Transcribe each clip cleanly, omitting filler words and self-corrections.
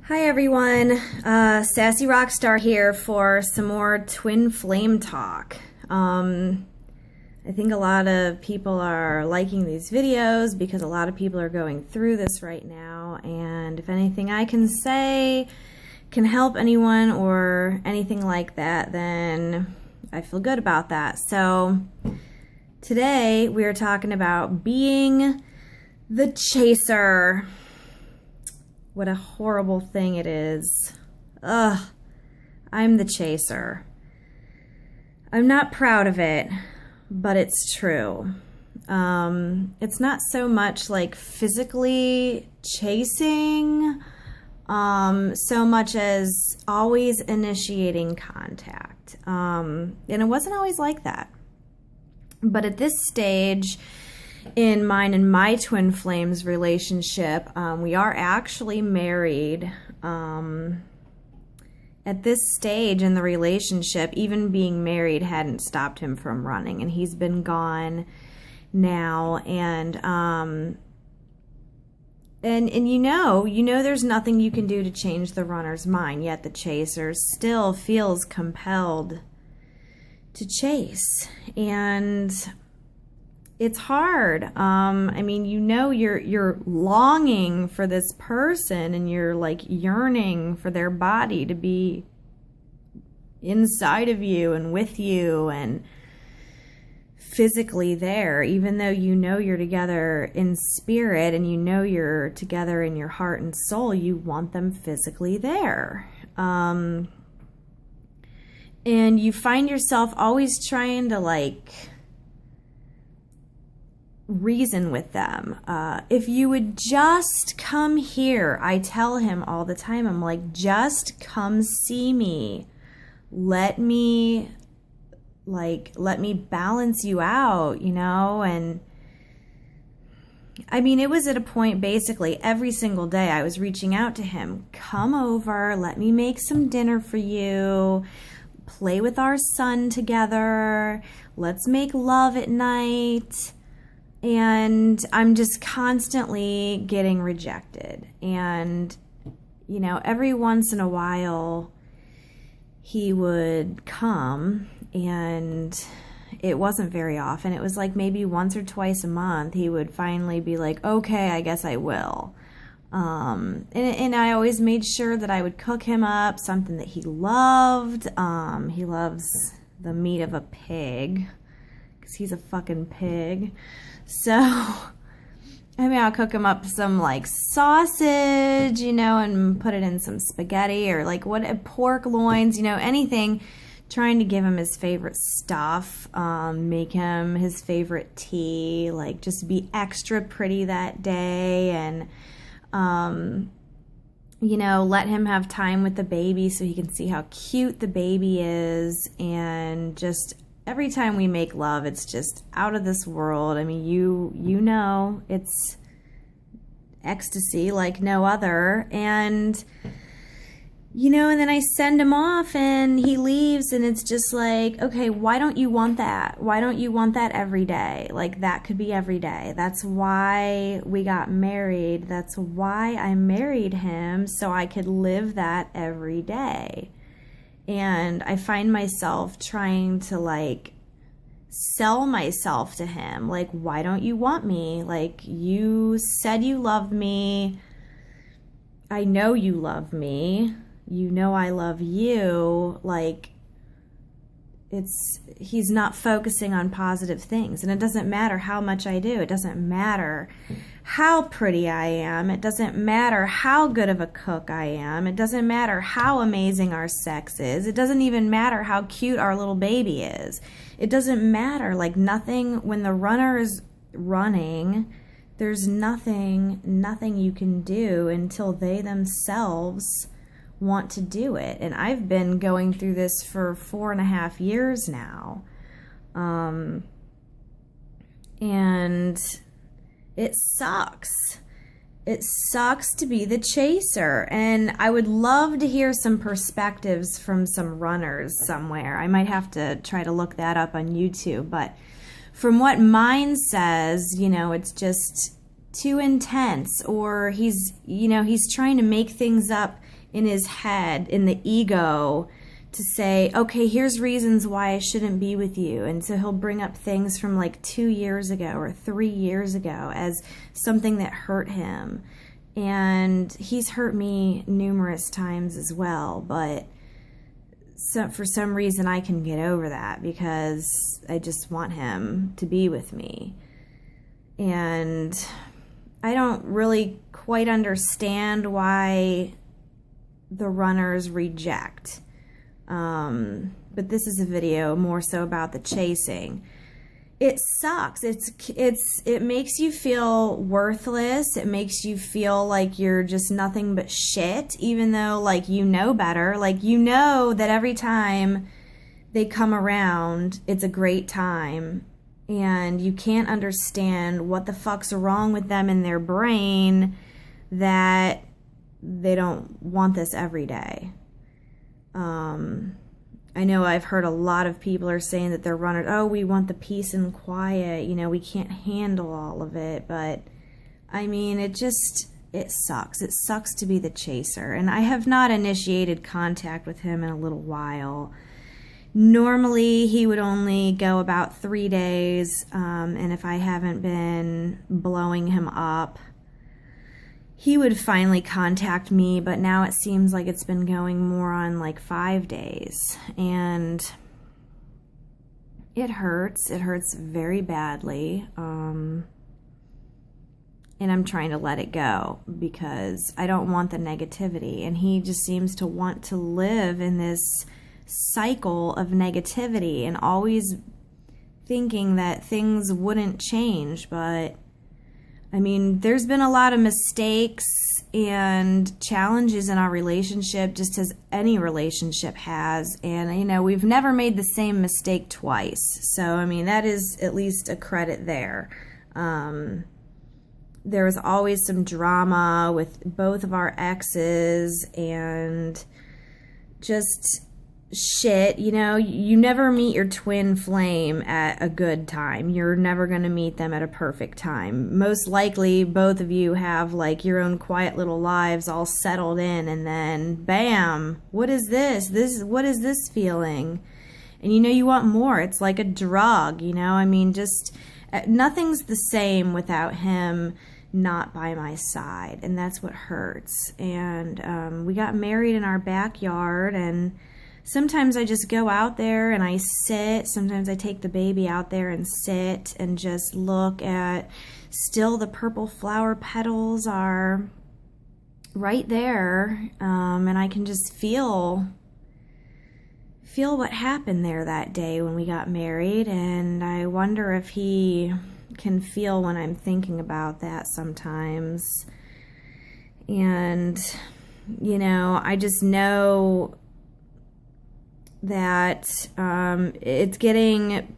Hi everyone, Sassy Rockstar here for some more twin flame talk. I think a lot of people are liking these videos because a lot of people are going through this right now, and if anything I can say can help anyone or anything like that, then I feel good about that. So today we are talking about being the chaser. What a horrible thing it is. Ugh, I'm the chaser. I'm not proud of it, but it's true. It's not so much like physically chasing, so much as always initiating contact. And it wasn't always like that. But at this stage, in mine and my twin flames relationship, we are actually married. At this stage in the relationship, even being married hadn't stopped him from running, and he's been gone now. And you know there's nothing you can do to change the runner's mind, yet the chaser still feels compelled to chase. And it's hard. I mean, you're longing for this person, and you're like yearning for their body to be inside of you and with you and physically there, even though you know you're together in spirit and you know you're together in your heart and soul. You want them physically there. And you find yourself always trying to reason with them. If you would just come here, I tell him all the time, I'm like, just come see me. Let me balance you out, and I mean, it was at a point basically every single day I was reaching out to him. Come over, let me make some dinner for you. Play with our son together. Let's make love at night. And I'm just constantly getting rejected. And, every once in a while he would come, and it wasn't very often. It was like maybe once or twice a month he would finally be like, okay, I guess I will. And I always made sure that I would cook him up something that he loved. He loves the meat of a pig because he's a fucking pig. So, I mean, I'll cook him up some sausage, and put it in some spaghetti, or pork loins, anything, trying to give him his favorite stuff, make him his favorite tea, just be extra pretty that day, and, let him have time with the baby so he can see how cute the baby is, and just every time we make love, it's just out of this world. I mean, you know, it's ecstasy like no other. And, and then I send him off and he leaves, and it's just like, okay, why don't you want that? Why don't you want that every day? That could be every day. That's why we got married. That's why I married him, so I could live that every day. And I find myself trying to sell myself to him. Why don't you want me? You said you love me. I know you love me. You know I love you. He's not focusing on positive things. And it doesn't matter how much I do. It doesn't matter how pretty I am. It doesn't matter how good of a cook I am. It doesn't matter how amazing our sex is. It doesn't even matter how cute our little baby is. It doesn't matter. Nothing, when the runner is running, there's nothing you can do until they themselves want to do it. And I've been going through this for 4.5 years now. And it sucks. It sucks to be the chaser. And I would love to hear some perspectives from some runners somewhere. I might have to try to look that up on YouTube. But from what mine says, it's just too intense, or he's, you know, he's trying to make things up in his head, in the ego, to say, okay, here's reasons why I shouldn't be with you. And so he'll bring up things from like 2 years ago or 3 years ago as something that hurt him. And he's hurt me numerous times as well, but so for some reason I can get over that because I just want him to be with me. And I don't really quite understand why the runners reject. But this is a video more so about the chasing. It sucks. It makes you feel worthless. It makes you feel like you're just nothing but shit, even though, like, you know better. Like, you know that every time they come around, it's a great time, and you can't understand what the fuck's wrong with them in their brain that they don't want this every day. I know I've heard a lot of people are saying that they're runners, oh, we want the peace and quiet, you know, we can't handle all of it. But I mean, it sucks. It sucks to be the chaser. And I have not initiated contact with him in a little while. Normally he would only go about 3 days, and if I haven't been blowing him up, he would finally contact me, but now it seems like it's been going more on like 5 days, and it hurts. It hurts very badly, and I'm trying to let it go because I don't want the negativity, and he just seems to want to live in this cycle of negativity and always thinking that things wouldn't change. But I mean, there's been a lot of mistakes and challenges in our relationship, just as any relationship has. And, you know, we've never made the same mistake twice. So, I mean, that is at least a credit there. There was always some drama with both of our exes and just shit. You know, you never meet your twin flame at a good time. You're never going to meet them at a perfect time. Most likely both of you have like your own quiet little lives all settled in, and then bam, what is this? What is this feeling? And you know, you want more. It's like a drug, you know? I mean, just nothing's the same without him not by my side, and that's what hurts. And we got married in our backyard, and sometimes I just go out there and I sit. Sometimes I take the baby out there and sit and just look at, still the purple flower petals are right there, and I can just feel what happened there that day when we got married. And I wonder if he can feel when I'm thinking about that sometimes. And, you know, I just know that it's getting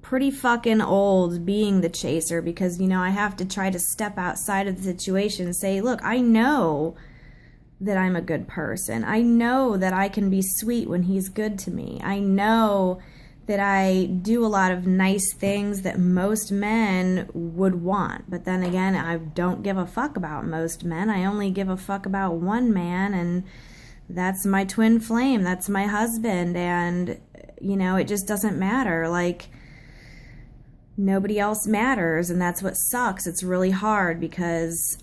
pretty fucking old being the chaser, because, you know, I have to try to step outside of the situation and say, look, I know that I'm a good person. I know that I can be sweet when he's good to me. I know that I do a lot of nice things that most men would want. But then again, I don't give a fuck about most men. I only give a fuck about one man, and that's my twin flame. That's my husband. And, you know, it just doesn't matter. Like, nobody else matters, and that's what sucks. It's really hard because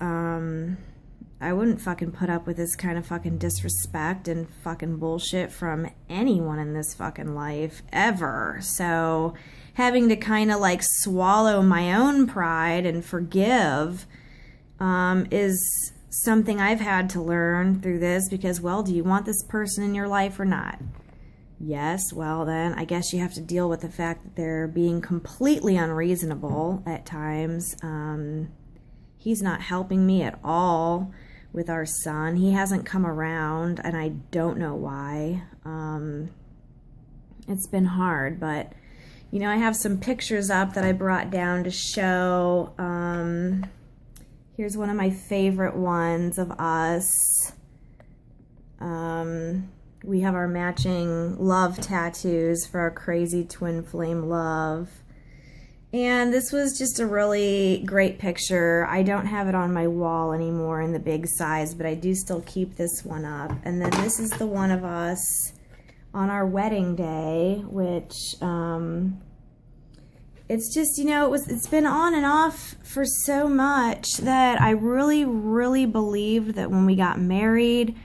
I wouldn't fucking put up with this kind of fucking disrespect and fucking bullshit from anyone in this fucking life ever. So having to kind of like swallow my own pride and forgive is something I've had to learn through this, because, well, do you want this person in your life or not? Yes, well then I guess you have to deal with the fact that they're being completely unreasonable at times. He's not helping me at all with our son. He hasn't come around, and I don't know why. It's been hard, but, you know, I have some pictures up that I brought down to show. Here's one of my favorite ones of us. We have our matching love tattoos for our crazy twin flame love. And this was just a really great picture. I don't have it on my wall anymore in the big size, but I do still keep this one up. And then this is the one of us on our wedding day, which it's just, you know, it's been on and off for so much that I really, really believed that when we got married,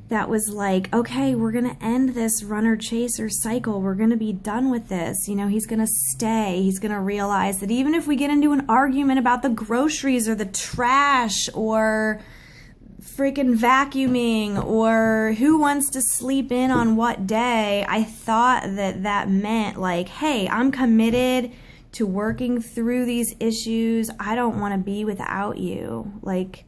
that was like, okay, we're going to end this runner-chaser cycle. We're going to be done with this. You know, he's going to stay. He's going to realize that even if we get into an argument about the groceries or the trash or freaking vacuuming or who wants to sleep in on what day, I thought that that meant like, hey, I'm committed to working through these issues. I don't want to be without you. Like,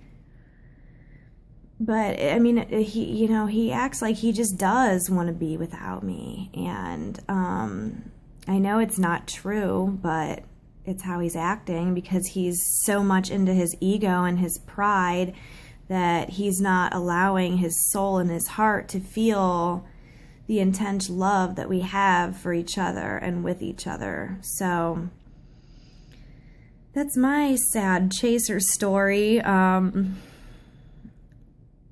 but I mean, he acts like he just does want to be without me. And I know it's not true, but it's how he's acting because he's so much into his ego and his pride that he's not allowing his soul and his heart to feel the intense love that we have for each other and with each other. So that's my sad chaser story.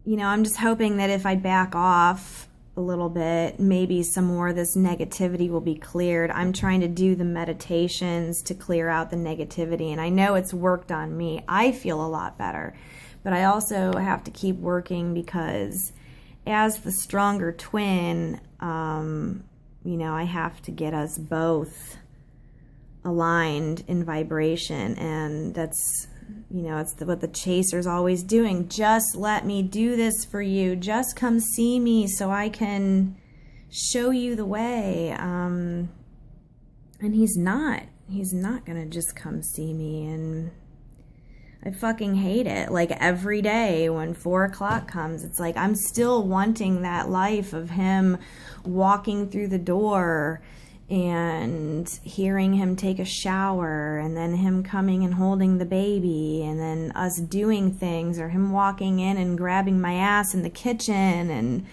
You know, I'm just hoping that if I back off a little bit, maybe some more of this negativity will be cleared. I'm trying to do the meditations to clear out the negativity, and I know it's worked on me. I feel a lot better, but I also have to keep working because as the stronger twin, you know, I have to get us both aligned in vibration, and that's, you know, it's what the chaser's always doing. Just let me do this for you. Just come see me so I can show you the way. And he's not gonna just come see me. And I fucking hate it. Like every day when 4 o'clock comes, it's like I'm still wanting that life of him walking through the door and hearing him take a shower, and then him coming and holding the baby, and then us doing things, or him walking in and grabbing my ass in the kitchen and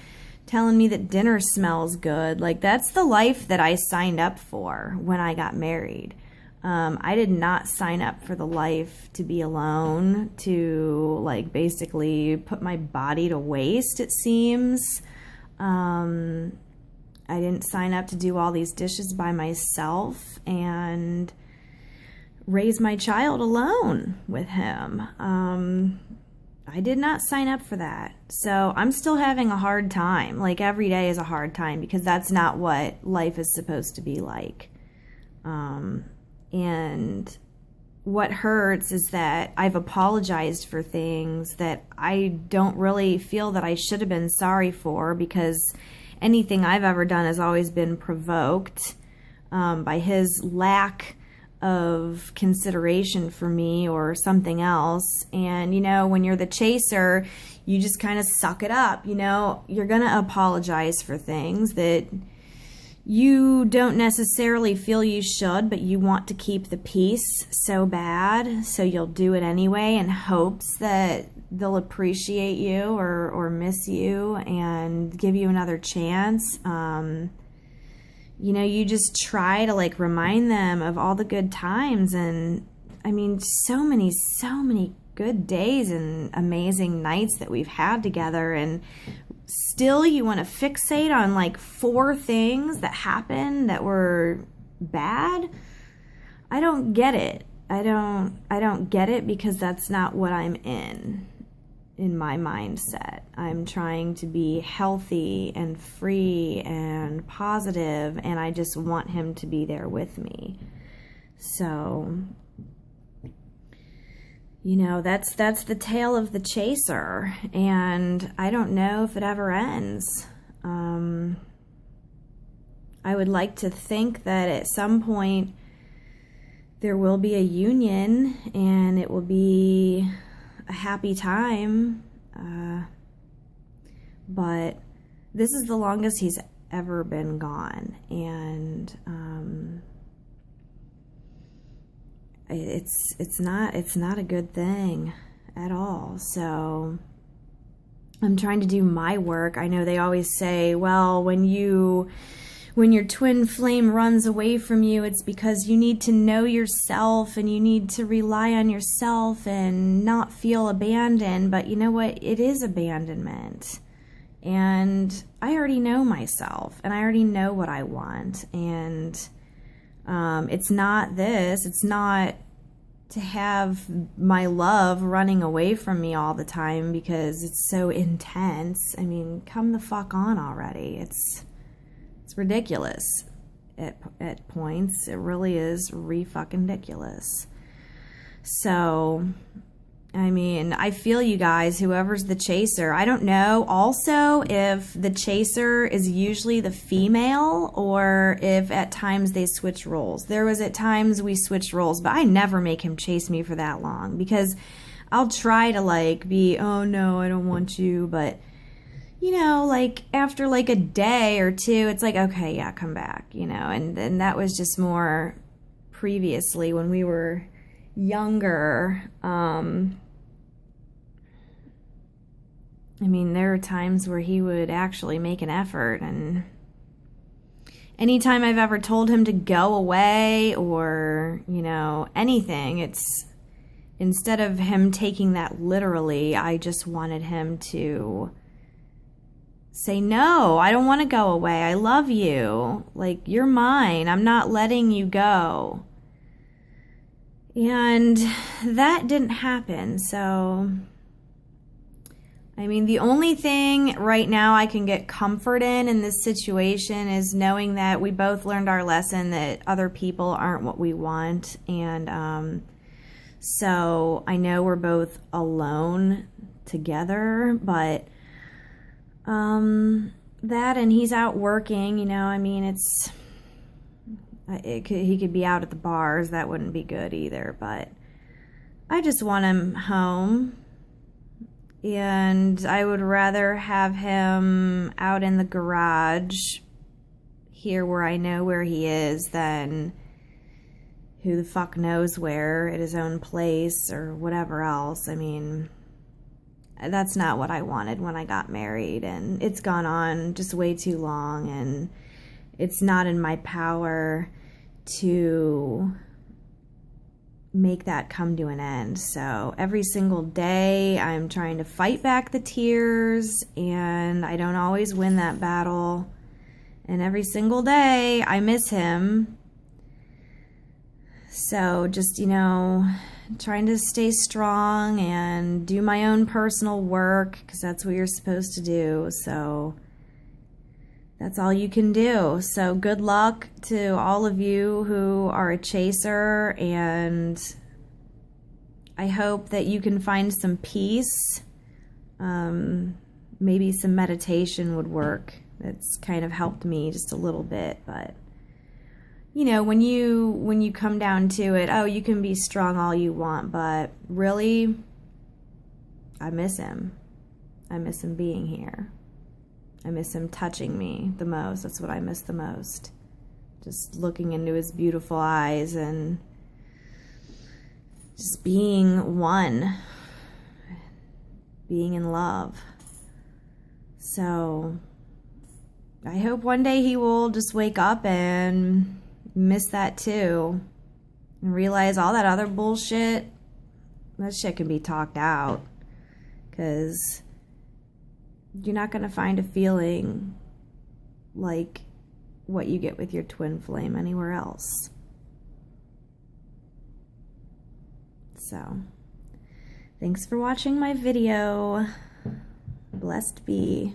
telling me that dinner smells good. Like, that's the life that I signed up for when I got married. I did not sign up for the life to be alone, to like basically put my body to waste, it seems. I didn't sign up to do all these dishes by myself and raise my child alone with him. I did not sign up for that. So I'm still having a hard time. Like every day is a hard time because that's not what life is supposed to be like. And what hurts is that I've apologized for things that I don't really feel that I should have been sorry for, because anything I've ever done has always been provoked by his lack of consideration for me or something else. And, you know, when you're the chaser, you just kind of suck it up. You know, you're going to apologize for things that you don't necessarily feel you should, but you want to keep the peace so bad, so you'll do it anyway in hopes that they'll appreciate you or miss you and give you another chance. You know, you just try to like remind them of all the good times, and I mean, so many good days and amazing nights that we've had together, and still you want to fixate on like 4 things that happened that were bad. I don't get it. I don't get it, because that's not what I'm in my mindset. I'm trying to be healthy and free and positive, and I just want him to be there with me. So, you know, that's the tale of the chaser, and I don't know if it ever ends. I would like to think that at some point there will be a union and it will be a happy time, but this is the longest he's ever been gone, and it's not a good thing at all. So I'm trying to do my work. I know they always say, well, when you when your twin flame runs away from you, it's because you need to know yourself and you need to rely on yourself and not feel abandoned. But you know what? It is abandonment. And I already know myself and I already know what I want. And it's not this. It's not to have my love running away from me all the time because it's so intense. I mean, come the fuck on already. It's ridiculous at points. It really is re-fucking ridiculous. So, I mean, I feel you guys, whoever's the chaser. I don't know also if the chaser is usually the female or if at times they switch roles. There was at times we switched roles, but I never make him chase me for that long because I'll try to like be, oh no, I don't want you. But, you know, like after like a day or two, it's like, okay, yeah, come back, you know. And that was just more previously when we were younger. I mean, there are times where he would actually make an effort, and anytime I've ever told him to go away or, you know, anything, it's instead of him taking that literally, I just wanted him to say, no, I don't want to go away. I love you. Like, you're mine. I'm not letting you go. And that didn't happen, so I mean, the only thing right now I can get comfort in this situation is knowing that we both learned our lesson that other people aren't what we want. And so I know we're both alone together, but that and he's out working, you know, I mean, he could be out at the bars. That wouldn't be good either, but I just want him home. And I would rather have him out in the garage here where I know where he is than who the fuck knows where at his own place or whatever else. I mean, that's not what I wanted when I got married, and it's gone on just way too long, and it's not in my power to make that come to an end. So every single day I'm trying to fight back the tears, and I don't always win that battle. And every single day I miss him. So just, you know, trying to stay strong and do my own personal work, because that's what you're supposed to do. So that's all you can do. So good luck to all of you who are a chaser, and I hope that you can find some peace. Maybe some meditation would work. It's kind of helped me just a little bit, but you know, when you come down to it, oh, you can be strong all you want, but really, I miss him. I miss him being here. I miss him touching me the most. That's what I miss the most. Just looking into his beautiful eyes and just being one. Being in love. So I hope one day he will just wake up and miss that too. And realize all that other bullshit, that shit can be talked out. Because you're not going to find a feeling like what you get with your twin flame anywhere else. So, thanks for watching my video. Blessed be.